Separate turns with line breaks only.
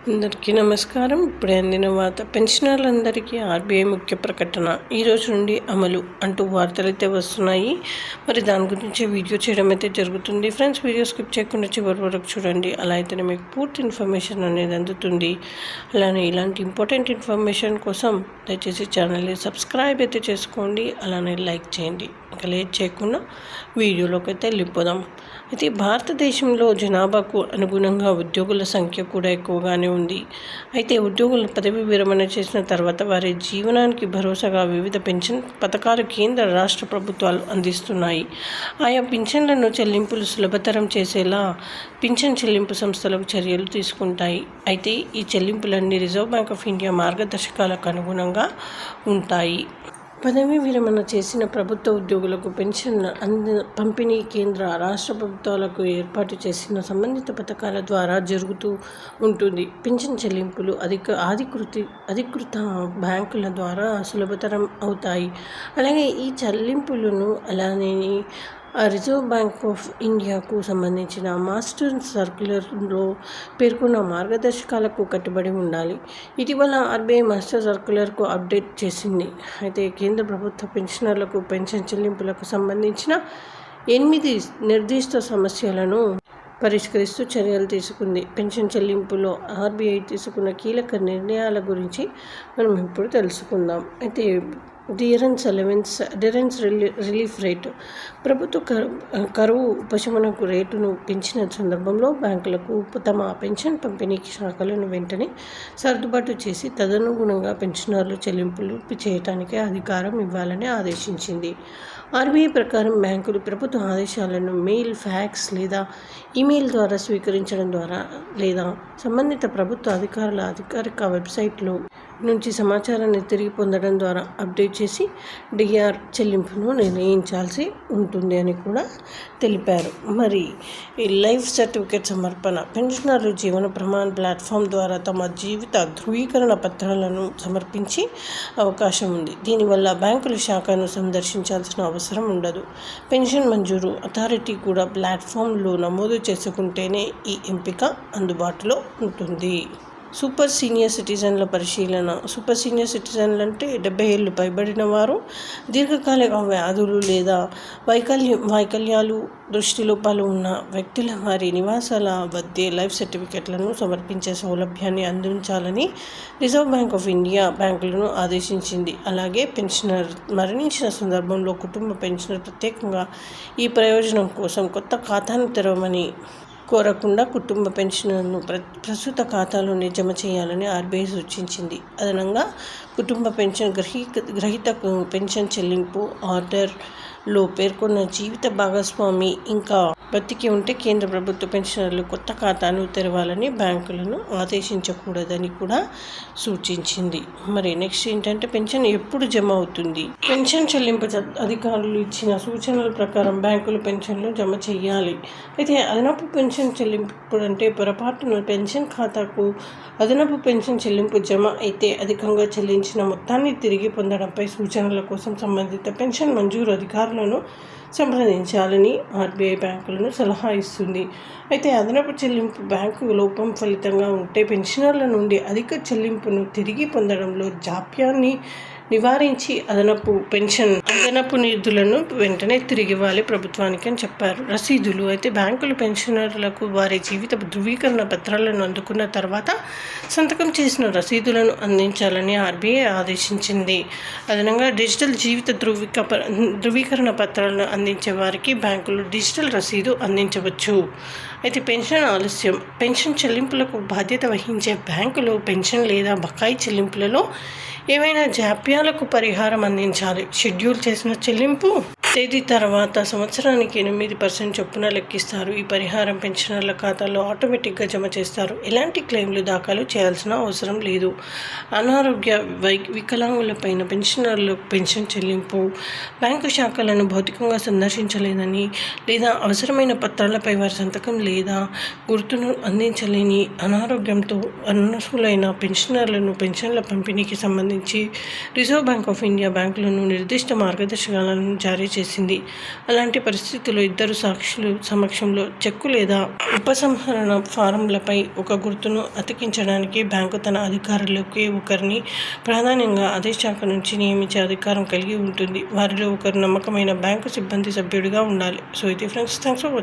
అందరికీ నమస్కారం. ఇప్పుడే అందిన వార్త. పెన్షనర్లందరికీ ఆర్బీఐ ముఖ్య ప్రకటన ఈ రోజు నుండి అమలు అంటూ వార్తలు అయితే వస్తున్నాయి. మరి దాని గురించి వీడియో చేయడం అయితే జరుగుతుంది. ఫ్రెండ్స్, వీడియో స్కిప్ చేయకుండా చివరి వరకు చూడండి. అలా అయితేనే మీకు పూర్తి ఇన్ఫర్మేషన్ అనేది అందుతుంది. అలానే ఇలాంటి ఇంపార్టెంట్ ఇన్ఫర్మేషన్ కోసం దయచేసి ఛానల్ని సబ్స్క్రైబ్ అయితే చేసుకోండి. అలానే లైక్ చేయండి. ఇంకా లేట్ చేయకుండా వీడియోలోకి అయితే వెళ్ళిపోదాం. అయితే భారతదేశంలో జనాభాకు అనుగుణంగా ఉద్యోగుల సంఖ్య కూడా ఎక్కువగానే ఉంది. అయితే ఉద్యోగులు పదవి విరమణ చేసిన తర్వాత వారి జీవనానికి భరోసాగా వివిధ పెన్షన్ పథకాలు కేంద్ర రాష్ట్ర ప్రభుత్వాలు అందిస్తున్నాయి. ఆయా పింఛన్లను చెల్లింపులు సులభతరం చేసేలా పింఛన్ చెల్లింపు సంస్థలకు చర్యలు తీసుకుంటాయి. అయితే ఈ చెల్లింపులన్నీ రిజర్వ్ బ్యాంక్ ఆఫ్ ఇండియా మార్గదర్శకాలకు అనుగుణంగా ఉంటాయి. పదవీ విరమణ చేసిన ప్రభుత్వ ఉద్యోగులకు పెన్షన్ల పంపిణీ కేంద్ర రాష్ట్ర ప్రభుత్వాలకు ఏర్పాటు చేసిన సంబంధిత పథకాల ద్వారా జరుగుతూ ఉంటుంది. పెన్షన్ చెల్లింపులు అధికృత బ్యాంకుల ద్వారా సులభతరం అవుతాయి. అలాగే ఈ చెల్లింపులను అలానే రిజర్వ్ బ్యాంక్ ఆఫ్ ఇండియాకు సంబంధించిన మాస్టర్ సర్క్యులర్లో పేర్కొన్న మార్గదర్శకాలకు కట్టుబడి ఉండాలి. ఇటీవల ఆర్బీఐ మాస్టర్ సర్క్యులర్కు అప్డేట్ చేసింది. అయితే కేంద్ర ప్రభుత్వ పెన్షనర్లకు పెన్షన్ చెల్లింపులకు సంబంధించిన 8 నిర్దిష్ట సమస్యలను పరిష్కరిస్తూ చర్యలు తీసుకుంది. పెన్షన్ చెల్లింపులో ఆర్బీఐ తీసుకున్న కీలక నిర్ణయాల గురించి మనం ఇప్పుడు తెలుసుకుందాం. అయితే డిరెన్స్ రిలీఫ్ రేటు ప్రభుత్వ కరువు ఉపశమనకు రేటును పెంచిన సందర్భంలో బ్యాంకులకు తమ పెన్షన్ పంపిణీ శాఖలను వెంటనే సర్దుబాటు చేసి తదనుగుణంగా పెన్షనర్లు చెల్లింపులు చేయడానికి అధికారం ఇవ్వాలని ఆదేశించింది. ఆర్బీఐ ప్రకారం బ్యాంకులు ప్రభుత్వ ఆదేశాలను మెయిల్, ఫ్యాక్స్ లేదా ఈమెయిల్ ద్వారా స్వీకరించడం ద్వారా లేదా సంబంధిత ప్రభుత్వ అధికారుల అధికారిక వెబ్సైట్లో నుంచి సమాచారాన్ని తిరిగి పొందడం ద్వారా అప్డేట్ చేసి డిఆర్ చెల్లింపును నిర్ణయించాల్సి ఉంటుంది అని కూడా తెలిపారు. మరి ఈ లైఫ్ సర్టిఫికేట్ సమర్పణ పెన్షనర్లు జీవన ప్రమాణ్ ప్లాట్ఫామ్ ద్వారా తమ జీవిత ధృవీకరణ పత్రాలను సమర్పించే అవకాశం ఉంది. దీనివల్ల బ్యాంకుల శాఖను సందర్శించాల్సిన అవసరం ఉండదు. పెన్షన్ మంజూరు అథారిటీ కూడా ప్లాట్ఫామ్లో నమోదు చేసుకుంటేనే ఈ ఎంపిక అందుబాటులో ఉంటుంది. సూపర్ సీనియర్ సిటిజన్ల పరిశీలన. సూపర్ సీనియర్ సిటిజన్లు అంటే 70 ఏళ్ళు పైబడిన వారు, దీర్ఘకాలిక వ్యాధులు లేదా వైకల్యాలు, దృష్టిలోపాలు ఉన్న వ్యక్తుల వారి నివాసాల వద్దే లైఫ్ సర్టిఫికెట్లను సమర్పించే సౌలభ్యాన్ని అందించాలని రిజర్వ్ బ్యాంక్ ఆఫ్ ఇండియా బ్యాంకులను ఆదేశించింది. అలాగే పెన్షనర్ మరణించిన సందర్భంలో కుటుంబ పెన్షనర్ ప్రత్యేకంగా ఈ ప్రయోజనం కోసం కొత్త ఖాతాను తెరవమని కోరకుండా కుటుంబ పెన్షన్ను ప్రస్తుత ఖాతాలోనే జమ చేయాలని ఆర్బీఐ సూచించింది. అదనంగా కుటుంబ పెన్షన్ గ్రహీతకు పెన్షన్ చెల్లింపు ఆర్డర్లో పేర్కొన్న జీవిత భాగస్వామి ఇంకా బతికి ఉంటే కేంద్ర ప్రభుత్వ పెన్షనర్లు కొత్త ఖాతాను తెరవాలని బ్యాంకులను ఆదేశించకూడదని కూడా సూచించింది. మరి నెక్స్ట్ ఏంటంటే పెన్షన్ ఎప్పుడు జమ అవుతుంది? పెన్షన్ చెల్లింపు అధికారులు ఇచ్చిన సూచనల ప్రకారం బ్యాంకులు పెన్షన్లు జమ చేయాలి. అయితే అదనపు పెన్షన్ చెల్లింపు అంటే పొరపాటున పెన్షన్ ఖాతాకు అదనపు పెన్షన్ చెల్లింపు జమ అయితే అధికంగా చెల్లించిన మొత్తాన్ని తిరిగి పొందడంపై సూచనల కోసం సంబంధిత పెన్షన్ మంజూరు అధికారులను సంప్రదించాలని ఆర్బీఐ బ్యాంకులను సలహా ఇస్తుంది. అయితే అదనపు చెల్లింపు బ్యాంకు లోపం ఫలితంగా ఉంటే పెన్షనర్ల నుండి అధిక చెల్లింపును తిరిగి పొందడంలో జాప్యాన్ని నివారించి అదనపు నిధులను వెంటనే తిరిగి ఇవ్వాలి ప్రభుత్వానికి అని చెప్పారు. రసీదులు. అయితే బ్యాంకులు పెన్షనర్లకు వారి జీవిత ధృవీకరణ పత్రాలను అందుకున్న తర్వాత సంతకం చేసిన రసీదులను అందించాలని ఆర్బీఐ ఆదేశించింది. అదనంగా డిజిటల్ జీవిత ధృవీకరణ పత్రాలను అందించే వారికి బ్యాంకులు డిజిటల్ రసీదు అందించవచ్చు. అయితే పెన్షన్ ఆలస్యం. పెన్షన్ చెల్లింపులకు బాధ్యత వహించే బ్యాంకులు పెన్షన్ లేదా బకాయి చెల్లింపులలో ఏవైనా జాప్యాలకు పరిహారం అందించాలి. షెడ్యూల్ చేసిన చెల్లింపు తేదీ తర్వాత సంవత్సరానికి 8% చొప్పున లెక్కిస్తారు. ఈ పరిహారం పెన్షనర్ల ఖాతాలో ఆటోమేటిక్గా జమ చేస్తారు. ఎలాంటి క్లెయిమ్లు దాఖలు చేయాల్సిన అవసరం లేదు. అనారోగ్య వికలాంగులపైన పెన్షనర్లు పెన్షన్ చెల్లింపు. బ్యాంకు శాఖలను భౌతికంగా సందర్శించలేదని లేదా అవసరమైన పత్రాలపై వారి సంతకం లేదా గుర్తును అందించలేని అనారోగ్యంతో అనర్హులైన పెన్షనర్లను పెన్షన్ల పంపిణీకి సంబంధించి రిజర్వ్ బ్యాంక్ ఆఫ్ ఇండియా బ్యాంకులను నిర్దిష్ట మార్గదర్శకాలను జారీ చేసింది. చేసింది. అలాంటి పరిస్థితుల్లో ఇద్దరు సాక్షుల సమక్షంలో చెక్కు లేదా ఉపసంహరణ ఫారంలపై ఒక గుర్తును అతికించడానికి బ్యాంకు తన అధికారులకే ఒకరిని ప్రాధాన్యంగా అదే శాఖ నుంచి నియమించే అధికారం కలిగి ఉంటుంది. వారిలో ఒకరు నమ్మకమైన బ్యాంకు సిబ్బంది సభ్యుడిగా ఉండాలి. సో ఇది ఫ్రెండ్స్, థ్యాంక్స్ ఫర్ వాచింగ్.